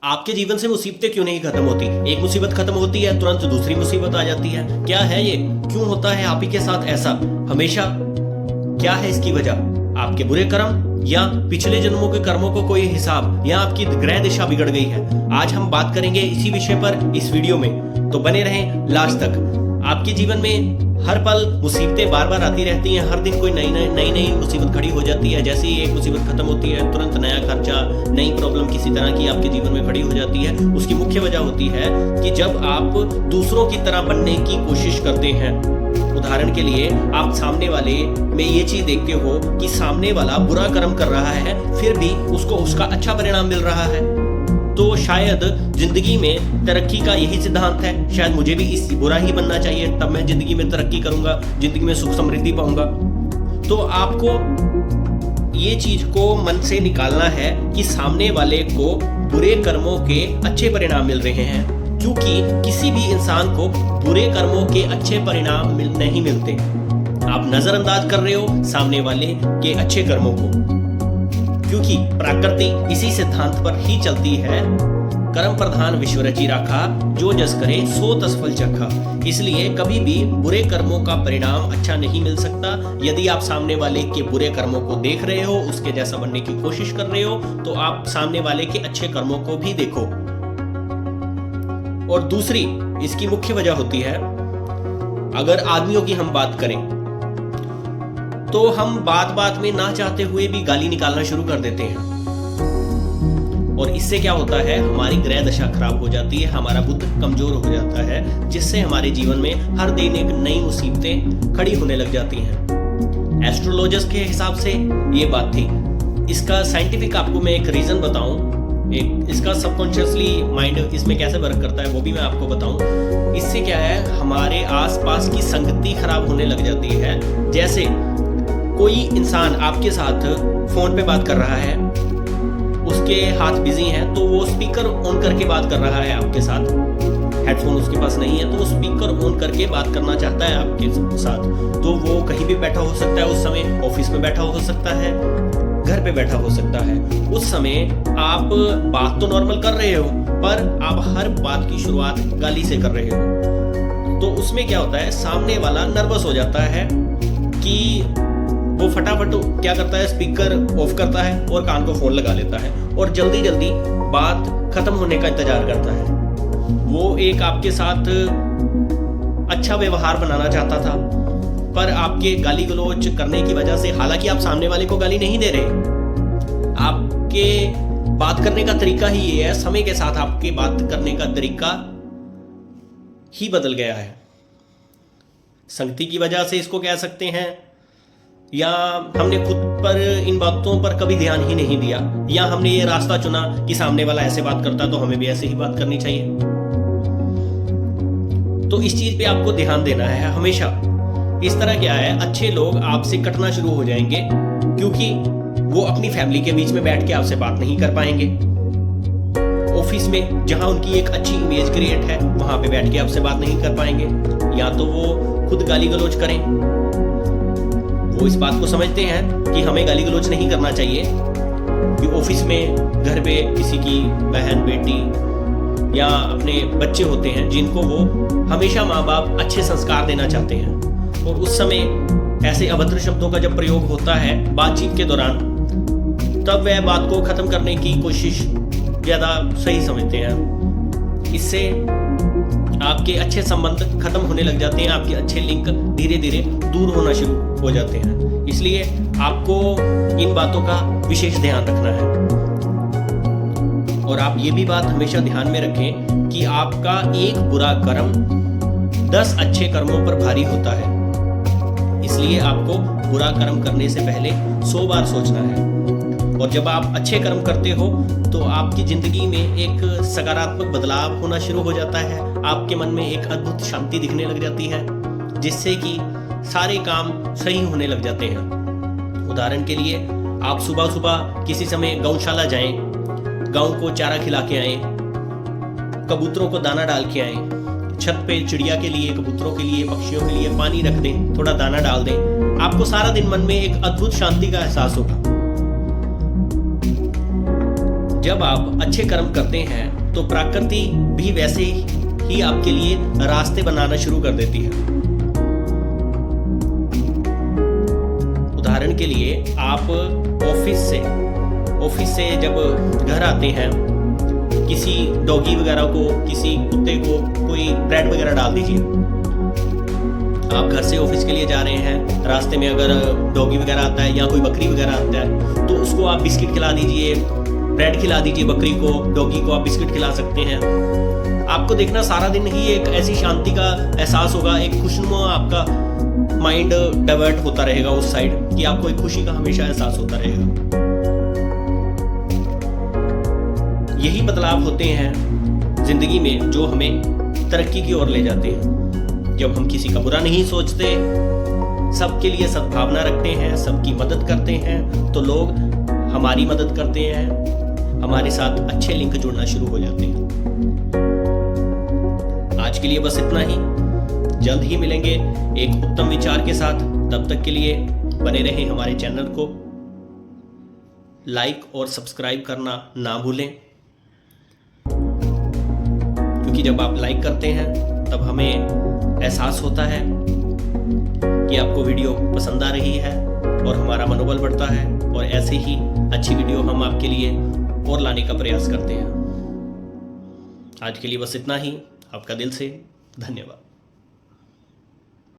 आपके जीवन से मुसीबतें क्यों नहीं खत्म होती? एक मुसीबत खत्म होती है, तुरंत दूसरी मुसीबत आ जाती है। क्या है ये? क्यों होता है आप ही के साथ ऐसा हमेशा? क्या है इसकी वजह? आपके बुरे कर्म या पिछले जन्मों के कर्मों को कोई हिसाब, या आपकी ग्रह दिशा बिगड़ गई है? आज हम बात करेंगे इसी विषय पर इस वीडियो में, तो बने रहें लास्ट तक। आपके जीवन में हर पल मुसीबतें बार बार आती रहती हैं। हर दिन कोई नई मुसीबत खड़ी हो जाती है। जैसे ही एक मुसीबत खत्म होती है, तुरंत नया खर्चा, नई प्रॉब्लम किसी तरह की आपके जीवन में खड़ी हो जाती है। उसकी मुख्य वजह होती है कि जब आप दूसरों की तरह बनने की कोशिश करते हैं। उदाहरण के लिए, आप सामने वाले में ये चीज देखते हो कि सामने वाला बुरा कर्म कर रहा है, फिर भी उसको उसका अच्छा परिणाम मिल रहा है। तो शायद जिंदगी में तरक्की का यही सिद्धांत है। शायद मुझे भी इस बुरा ही बनना चाहिए, तब मैं जिंदगी में तरक्की करूंगा, जिंदगी में सुख समृद्धि पाऊंगा। तो आपको ये चीज को मन से निकालना है कि सामने वाले को बुरे कर्मों के अच्छे परिणाम मिल रहे हैं, क्योंकि किसी भी इंसान को बुरे कर्मों के अच्छे परिणाम नहीं मिलते। आप नजरअंदाज कर रहे हो सामने वाले के अच्छे कर्मों को, क्योंकि प्रकृति इसी सिद्धांत पर ही चलती है। कर्म प्रधान विश्व रची राखा, जो जस करे सो तस फल चखा। इसलिए कभी भी बुरे कर्मों का परिणाम अच्छा नहीं मिल सकता। यदि आप सामने वाले के बुरे कर्मों को देख रहे हो, उसके जैसा बनने की कोशिश कर रहे हो, तो आप सामने वाले के अच्छे कर्मों को भी देखो। और दूसरी इसकी मुख्य वजह होती है, अगर आदमियों की हम बात करें, तो हम बात बात में ना चाहते हुए भी गाली निकालना शुरू कर देते हैं। और इससे क्या होता है, हमारी ग्रह दशा खराब हो जाती है, हमारा बुद्ध कमजोर हो जाता है, जिससे हमारे जीवन में हर दिन एक नई मुसीबतें खड़ी होने लग जाती हैं। एस्ट्रोलॉजर्स के हिसाब से ये बात थी। इसका साइंटिफिक आपको मैं एक रीजन बताऊं, इसका सबकॉन्शियसली माइंड इसमें कैसे वर्क करता है वो भी मैं आपको बताऊं। इससे क्या है, हमारे आसपास की संगति खराब होने लग जाती है। जैसे कोई इंसान आपके साथ फोन पे बात कर रहा है, उसके हाथ बिजी हैं, तो वो स्पीकर ऑन करके बात कर रहा है आपके साथ। हेडफोन उसके पास नहीं है, तो वो स्पीकर ऑन करके बात करना चाहता है आपके साथ। तो वो कहीं भी बैठा हो सकता है उस समय, ऑफिस में बैठा हो सकता है, घर पे बैठा हो सकता है। उस समय आप बात तो नॉर्मल कर रहे हो, पर आप हर बात की शुरुआत गाली से कर रहे हो। तो उसमें क्या होता है, सामने वाला नर्वस हो जाता है कि वो फटाफट क्या करता है, स्पीकर ऑफ करता है और कान को फोन लगा लेता है और जल्दी जल्दी बात खत्म होने का इंतजार करता है। वो एक आपके साथ अच्छा व्यवहार बनाना चाहता था, पर आपके गाली गलौज करने की वजह से, हालांकि आप सामने वाले को गाली नहीं दे रहे, आपके बात करने का तरीका ही ये है, समय के साथ आपके बात करने का तरीका ही बदल गया है। संगति की वजह से इसको कह सकते हैं, या हमने खुद पर इन बातों पर कभी ध्यान ही नहीं दिया, या हमने ये रास्ता चुना कि सामने वाला ऐसे बात करता तो हमें भी ऐसे ही बात करनी चाहिए। तो इस चीज पे आपको ध्यान देना है हमेशा। इस तरह क्या है, अच्छे लोग आपसे कटना शुरू हो जाएंगे, क्योंकि वो अपनी फैमिली के बीच में बैठ के आपसे बात नहीं कर पाएंगे। ऑफिस में जहां उनकी एक अच्छी इमेज क्रिएट है, वहां पे बैठ के आपसे बात नहीं कर पाएंगे। या तो वो खुद गाली गलौज करें, वो इस बात को समझते हैं कि हमें गाली गलौज नहीं करना चाहिए, कि ऑफिस में, घर पे किसी की बहन बेटी या अपने बच्चे होते हैं जिनको वो हमेशा माँ बाप अच्छे संस्कार देना चाहते हैं, और उस समय ऐसे अभद्र शब्दों का जब प्रयोग होता है बातचीत के दौरान, तब वह बात को खत्म करने की कोशिश ज्यादा सही समझते हैं। इससे आपके अच्छे संबंध खत्म होने लग जाते हैं, आपके अच्छे लिंक धीरे धीरे दूर होना शुरू हो जाते हैं। इसलिए आपको इन बातों का विशेष ध्यान रखना है। और आप ये भी बात हमेशा ध्यान में रखें कि आपका एक बुरा कर्म 10 अच्छे कर्मों पर भारी होता है। इसलिए आपको बुरा कर्म करने से पहले 100 बार सोचना है। और जब आप अच्छे कर्म करते हो, तो आपकी जिंदगी में एक सकारात्मक बदलाव होना शुरू हो जाता है। आपके मन में एक अद्भुत शांति दिखने लग जाती है, जिससे कि सारे काम सही होने लग जाते हैं। उदाहरण के लिए, आप सुबह सुबह किसी समय गौशाला जाएं, गांव को चारा खिला के आएं, कबूतरों को दाना डाल के आएं, छत पे चिड़िया के लिए, कबूतरों के लिए, पक्षियों के लिए पानी रख दें, थोड़ा दाना डाल दें। आपको सारा दिन मन में एक अद्भुत शांति का एहसास होगा। जब आप अच्छे कर्म करते हैं तो प्रकृति भी वैसे ही आपके लिए रास्ते बनाना शुरू कर देती है। उदाहरण के लिए आप ऑफिस से जब घर आते हैं, किसी डॉगी वगैरह को, किसी कुत्ते को कोई ब्रेड वगैरह डाल दीजिए। आप घर से ऑफिस के लिए जा रहे हैं, रास्ते में अगर डॉगी वगैरह आता है या कोई बकरी वगैरह आता है तो उसको आप बिस्किट खिला दीजिए, ब्रेड खिला दीजिए। बकरी को, डॉगी को आप बिस्किट खिला सकते हैं। आपको देखना सारा दिन ही एक ऐसी शांति का एहसास होगा, एक खुशनुमा आपका माइंड डाइवर्ट होता रहेगा उस साइड कि आपको एक खुशी का हमेशा एहसास होता रहेगा। यही बदलाव होते हैं जिंदगी में जो हमें तरक्की की ओर ले जाते हैं। जब हम किसी का बुरा नहीं सोचते, सबके लिए सद्भावना रखते हैं, सबकी मदद करते हैं, तो लोग हमारी मदद करते हैं, हमारे साथ अच्छे लिंक जुड़ना शुरू हो जाते हैं। आज के लिए बस इतना ही। जल्द ही मिलेंगे एक उत्तम विचार के साथ। तब तक के लिए बने रहें हमारे चैनल को लाइक और सब्सक्राइब करना ना भूलें, क्योंकि जब आप लाइक करते हैं तब हमें एहसास होता है कि आपको वीडियो पसंद आ रही है और हमारा मनोबल बढ़ता है, और ऐसे ही अच्छी वीडियो हम आपके लिए और लाने का प्रयास करते हैं। आज के लिए बस इतना ही। आपका दिल से धन्यवाद।